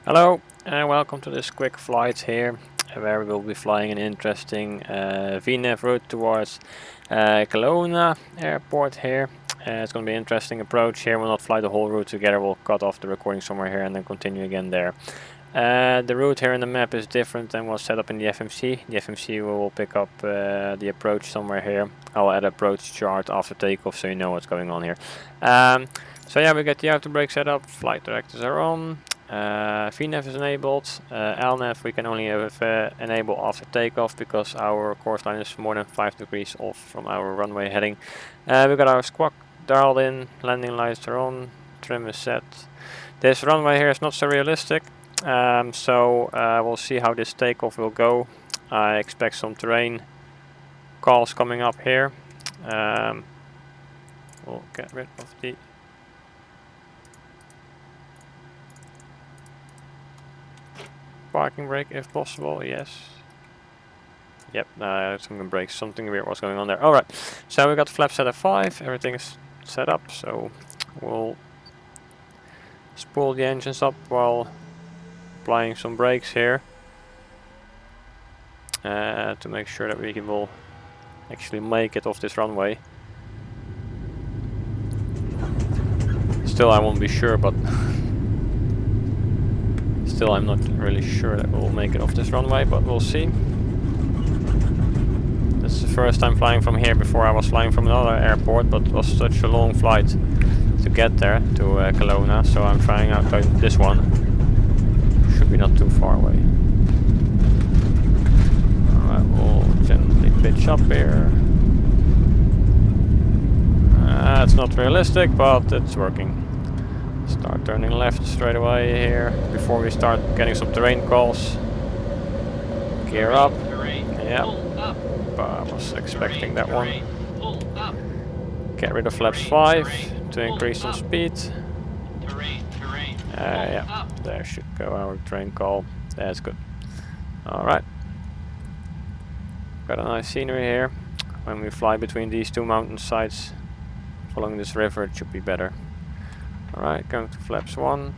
Hello and welcome to this quick flight here where we will be flying an interesting vnav route towards Kelowna airport here. It's going to be an interesting approach here. We'll not fly the whole route together, we'll cut off the recording somewhere here and then continue again there. The route here in the map is different than what's set up in the FMC. The FMC will pick up the approach somewhere here. I'll add approach chart after takeoff so you know what's going on here. So yeah, we get the auto brake set up, flight directors are on. vnav is enabled. LNAV we can only enable after takeoff because our course line is more than 5 degrees off from our runway heading. We got our squawk dialed in, landing lights are on, trim is set. This runway here is not so realistic, so we'll see how this takeoff will go. I expect some terrain calls coming up here. We'll get rid of the parking brake if possible, yes. Yep, some brakes, something weird was going on there. Alright, so we got the flap set at 5, everything is set up, so we'll spool the engines up while applying some brakes here to make sure that we will actually make it off this runway. Still I won't be sure, but still I'm not really sure that we'll make it off this runway, but we'll see. This is the first time flying from here. Before I was flying from another airport, but it was such a long flight to get there to Kelowna, so I'm trying out this one. Should be not too far away. Alright, we'll gently pitch up here. It's not realistic, but it's working. Start turning left straight away here before we start getting some terrain calls. Gear up. Yeah, I was expecting that one. Get rid of flaps 5 to increase some speed. Yeah, there should go our terrain call. That's good. Alright. Got a nice scenery here. When we fly between these two mountain sides, following this river, it should be better. Alright, going to flaps 1,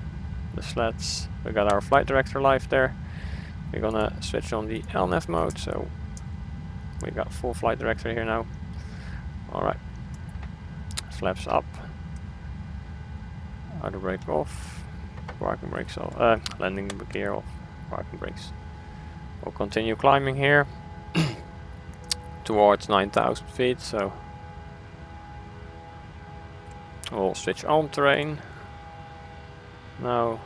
the sleds. We got our flight director live there. We're gonna switch on the LNAV mode, so we got full flight director here now. Alright, flaps up, auto brake off, parking brakes off, landing gear off, parking brakes. We'll continue climbing here towards 9,000 feet, so we'll switch on terrain now,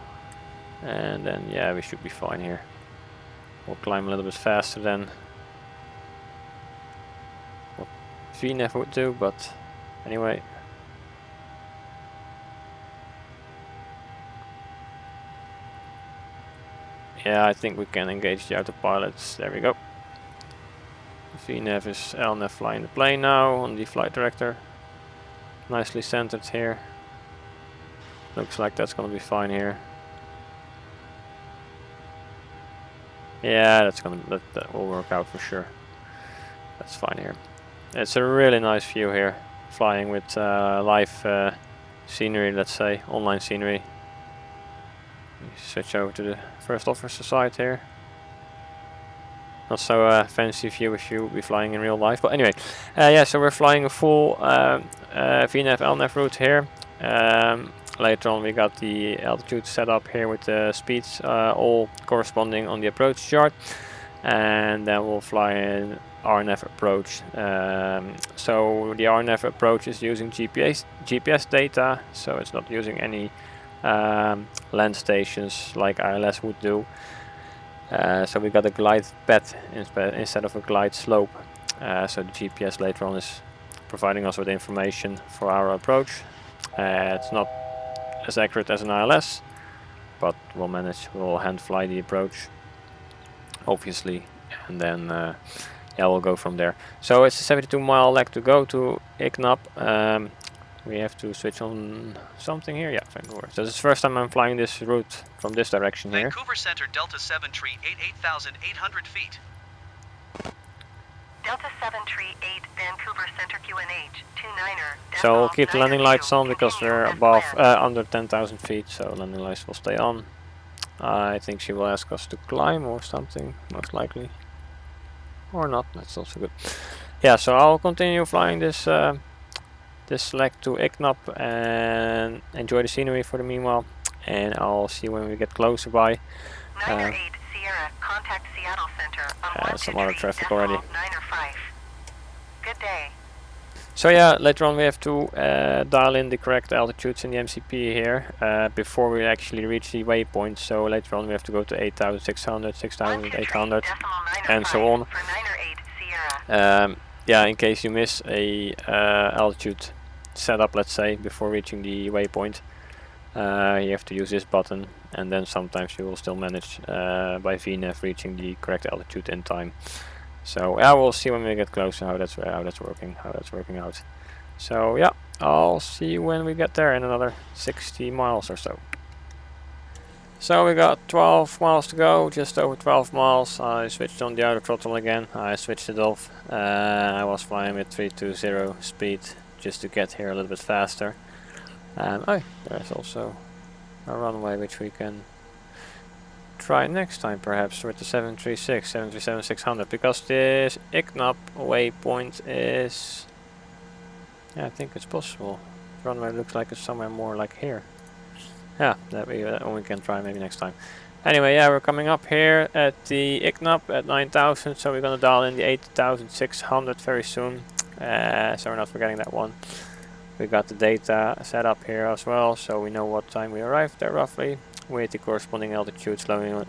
and then yeah, we should be fine here. We'll climb a little bit faster than what vnav would do, but anyway. Yeah, I think we can engage the autopilots. There we go. vnav is LNAV flying the plane now on the flight director. Nicely centered here. Looks like that's gonna be fine here. Yeah, that will work out for sure. That's fine here. It's a really nice view here, flying with live scenery, let's say, online scenery. Switch over to the first officer side here. Not so fancy view if you would be flying in real life, but anyway, yeah, so we're flying a full vnav LNAV route here. Later on we got the altitude set up here with the speeds all corresponding on the approach chart, and then we'll fly an Rnav approach. So the Rnav approach is using GPS data, so it's not using any land stations like ILS would do. So we got a glide path instead of a glide slope. So the GPS later on is providing us with information for our approach. It's not as accurate as an ILS, but we'll hand fly the approach, obviously, and then yeah, we'll go from there. So it's a 72-mile leg to go to Iknap. We have to switch on something here. Yeah, Vancouver. So this is the first time I'm flying this route from this direction here. Vancouver Center Delta 7 Tree 8,800 feet. Delta 7 Tree 8 Vancouver Center QNH 29er. So we'll keep the landing lights on because we're above under 10,000 feet, so landing lights will stay on. I think she will ask us to climb or something, most likely. Or not, that's also good. Yeah, so I'll continue flying this this leg to Iknop and enjoy the scenery for the meanwhile. And I'll see when we get closer by. Niner 8 Sierra, contact Seattle Center on Some other 123 traffic already. 905. Good day. So yeah, later on we have to dial in the correct altitudes in the MCP here before we actually reach the waypoint. So later on we have to go to 8,600, 6,800 and so on. For Niner 8 Sierra. Yeah, in case you miss a altitude setup, let's say, before reaching the waypoint, you have to use this button, and then sometimes you will still manage by vnav reaching the correct altitude in time. So yeah, we'll see when we get closer how that's working out. So yeah, I'll see you when we get there in another 60 miles or so. So we got 12 miles to go, just over 12 miles. I switched on the auto throttle again. I switched it off. I was flying with 320 speed just to get here a little bit faster. Oh, there's also a runway which we can try next time, perhaps with the 736, 737-600, because this Iknop waypoint is, yeah, I think it's possible. The runway looks like it's somewhere more like here. Yeah, that we can try maybe next time. Anyway, yeah, we're coming up here at the Iknop at 9,000, so we're gonna dial in the 8,600 very soon. So we're not forgetting that one. We got the data set up here as well, so we know what time we arrived there roughly, with the corresponding altitude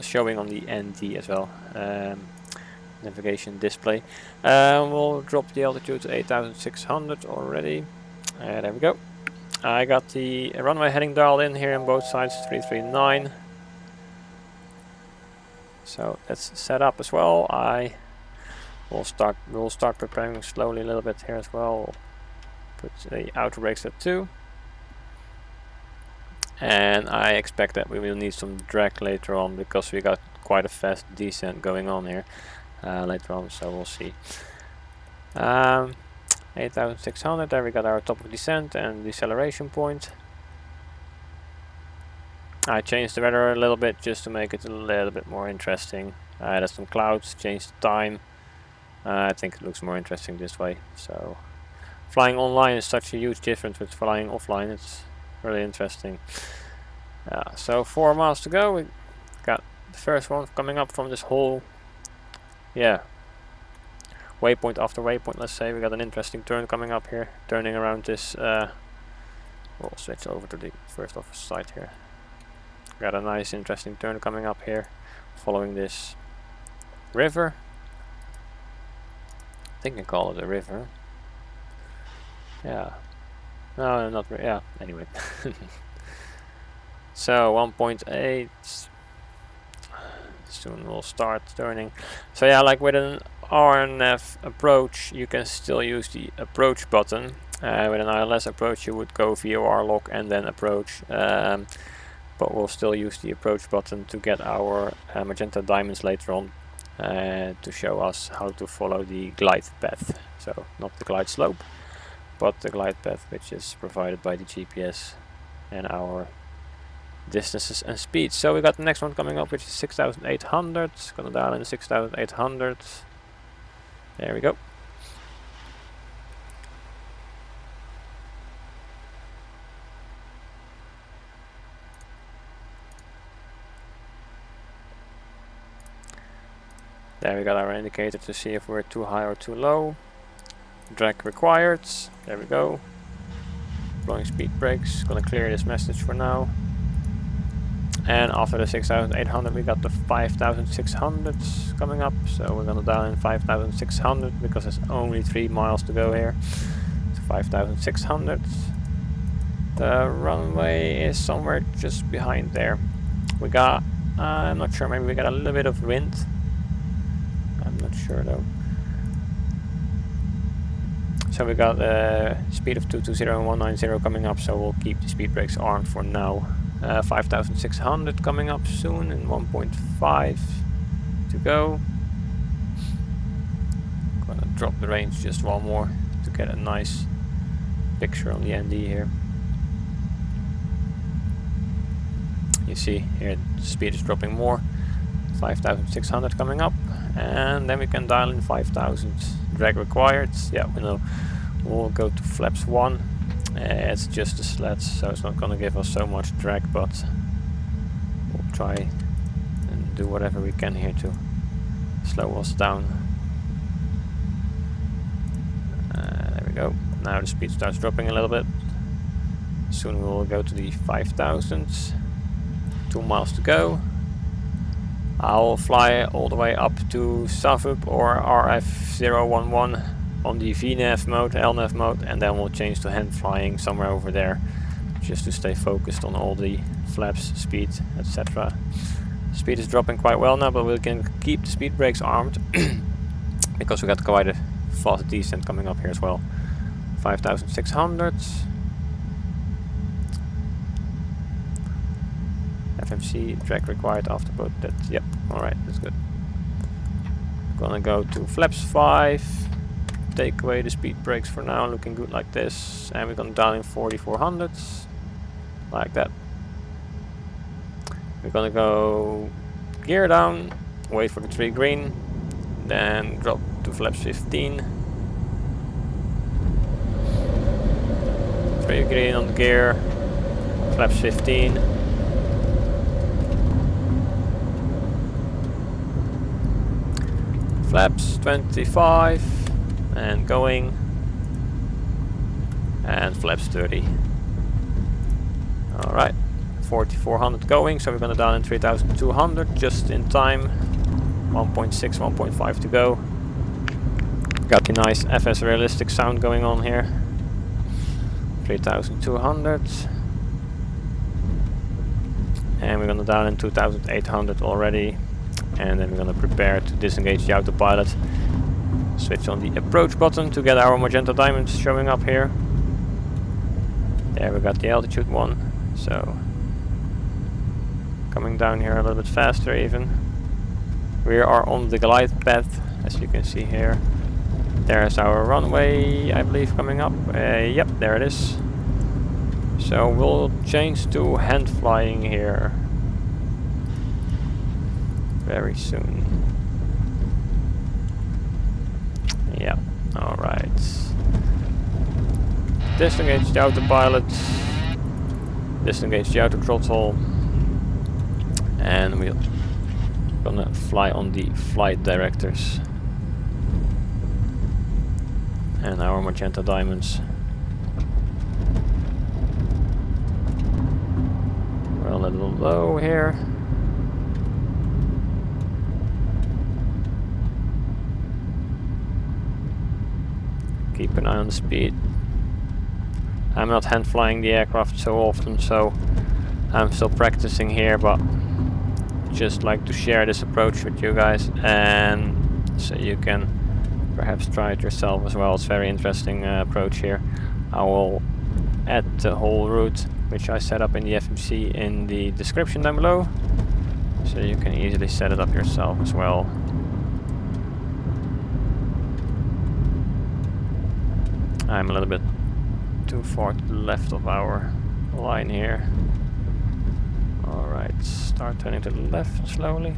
showing on the ND as well, navigation display. We'll drop the altitude to 8,600 already. There we go. I got the runway heading dialed in here on both sides, 339. So that's set up as well. We'll start preparing slowly a little bit here as well. Put the outer brakes at 2. And I expect that we will need some drag later on, because we got quite a fast descent going on here later on, so we'll see. 8,600, there we got our top of descent and deceleration point. I changed the weather a little bit just to make it a little bit more interesting. I added some clouds, changed the time. I think it looks more interesting this way. So flying online is such a huge difference with flying offline. It's really interesting. So 4 miles to go. We got the first one coming up from this whole, yeah, waypoint after waypoint. Let's say we got an interesting turn coming up here, turning around this. We'll switch over to the first officer side here. Got a nice interesting turn coming up here, following this river. I think I call it a river. Yeah. No, not really. Yeah, anyway. So 1.8. Soon we'll start turning. So yeah, like with an Rnav approach, you can still use the approach button. With an ILS approach, you would go VOR lock and then approach. But we'll still use the approach button to get our magenta diamonds later on, to show us how to follow the glide path. So not the glide slope, but the glide path which is provided by the GPS and our distances and speeds. So we got the next one coming up, which is 6,800. Gonna dial in 6,800. There we go. There we got our indicator to see if we're too high or too low. Drag required. There we go. Blowing speed brakes. Gonna clear this message for now. And after the 6,800 we got the 5,600 coming up. So we're gonna dial in 5,600 because there's only 3 miles to go here. So 5,600. The runway is somewhere just behind there. We got, I'm not sure, maybe we got a little bit of wind. I'm not sure though. So we got a speed of 220 and 190 coming up, so we'll keep the speed brakes armed for now. 5,600 coming up soon in 1.5 to go. Gonna drop the range just one more to get a nice picture on the ND here. can see here the speed is dropping more. 5,600 coming up, and then we can dial in 5,000 drag required. Yeah, we know. We'll go to flaps 1. It's just a slats, so it's not gonna give us so much drag, but we'll try and do whatever we can here to slow us down. There we go. Now the speed starts dropping a little bit. Soon we will go to the 5,000. 2 miles to go. I'll fly all the way up to SAVUP or RF011 on the vnav mode, LNAV mode, and then we'll change to hand flying somewhere over there, just to stay focused on all the flaps, speed, etc. Speed is dropping quite well now, but we can keep the speed brakes armed because we got quite a fast descent coming up here as well. 5,600. FMC drag required after both that. Yep, alright, that's good. Gonna go to flaps 5. Take away the speed brakes for now, looking good like this. And we're gonna dial in 4,400. Like that. We're gonna go gear down, wait for the 3 green, then drop to flaps 15. 3 green on the gear, flaps 15. Flaps 25 and going, and flaps 30. Alright, 4,400 going, so we're gonna dial in 3,200 just in time. 1.6, 1.5 to go. Got the nice FS realistic sound going on here. 3,200. And we're gonna dial in 2,800 already. And then we're gonna prepare to disengage the autopilot. Switch on the approach button to get our magenta diamonds showing up here. There we got the altitude one, so coming down here a little bit faster even. We are on the glide path, as you can see here. There's our runway, I believe, coming up. Yep, there it is. So we'll change to hand flying here very soon. Yeah, alright. Disengage the autopilot, disengage the auto throttle, and we're gonna fly on the flight directors and our magenta diamonds. We're a little low here. Keep an eye on the speed. I'm not hand flying the aircraft so often, so I'm still practicing here, but just like to share this approach with you guys, and so you can perhaps try it yourself as well. It's a very interesting approach here. I will add the whole route which I set up in the FMC in the description down below, so you can easily set it up yourself as well. I'm a little bit too far to the left of our line here. Alright, start turning to the left slowly.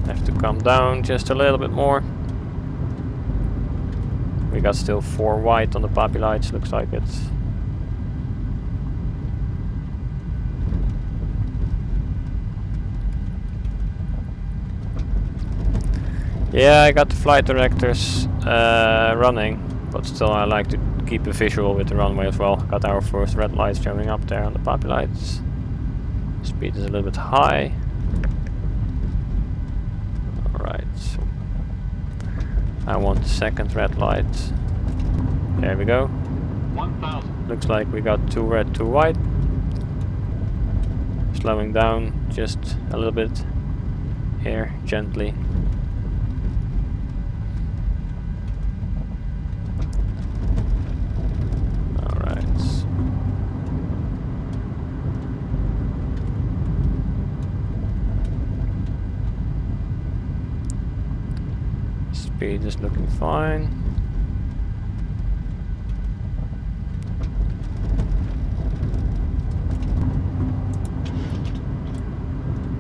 Have to come down just a little bit more. We got still 4 white on the poppy lights, looks like it. Yeah, I got the flight directors running, but still I like to keep a visual with the runway as well. Got our first red lights showing up there on the poppy lights. Speed is a little bit high. Alright, so I want the second red light. There we go. 1,000. Looks like we got 2 red, 2 white. Slowing down just a little bit here, gently. Speed is looking fine.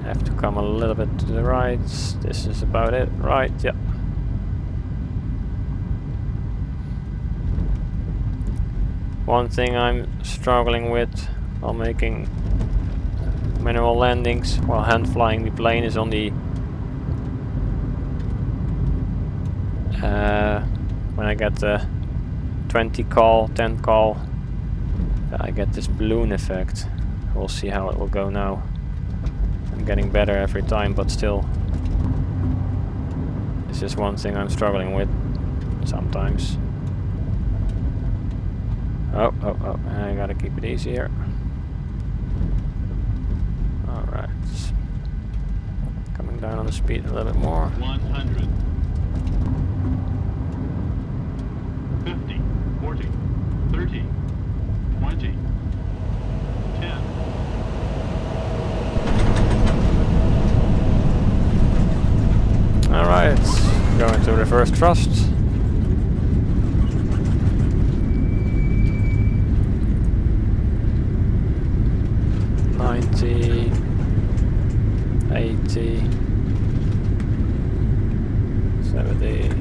Have to come a little bit to the right. This is about it, right? Yeah. One thing I'm struggling with while making manual landings while hand flying the plane is on the when I get the 20 call, 10 call, I get this balloon effect. We'll see how it will go now. I'm getting better every time, but still this is one thing I'm struggling with sometimes. Oh, I gotta keep it easy here. Alright. Coming down on the speed a little bit more. 100. 50. 40. 30. 20. 10. Alright. Going to reverse thrust. $90, $80, $70.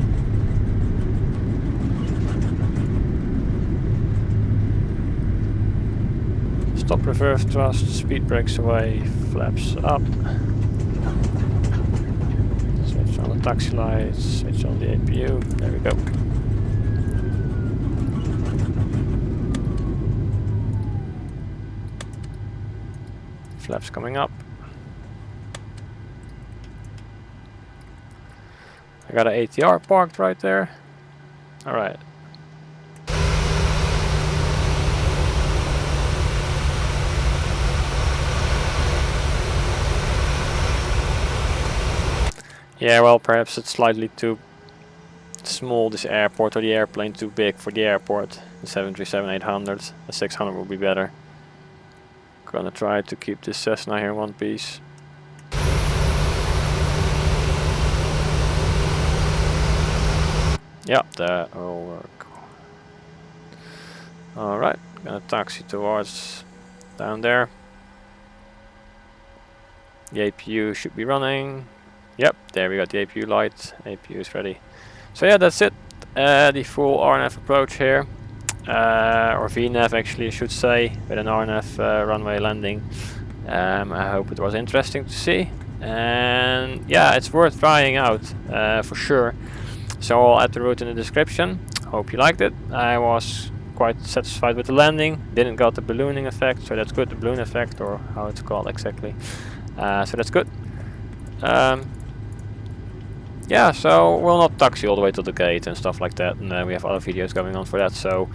Stop reverse thrust, speed brakes away, flaps up. Switch on the taxi lights, switch on the APU, there we go. Flaps coming up. I got an ATR parked right there. Alright. Yeah, well, perhaps it's slightly too small, this airport, or the airplane too big for the airport. The 737-800, the 600 will be better. Gonna try to keep this Cessna here in one piece. Yep, that will work. Alright, gonna taxi towards down there. The APU should be running. Yep, there we got the APU light. APU is ready. So yeah, that's it. The full RNAV approach here. Or vnav actually I should say, with an RNAV runway landing. I hope it was interesting to see, and yeah, it's worth trying out for sure. So I'll add the route in the description. Hope you liked it. I was quite satisfied with the landing. Didn't got the ballooning effect, so that's good. The balloon effect, or how it's called exactly. So that's good. Yeah, so we'll not taxi all the way to the gate and stuff like that, and we have other videos going on for that, so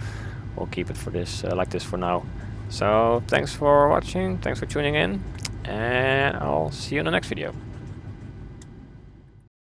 we'll keep it for this like this for now. So thanks for watching, thanks for tuning in, and I'll see you in the next video.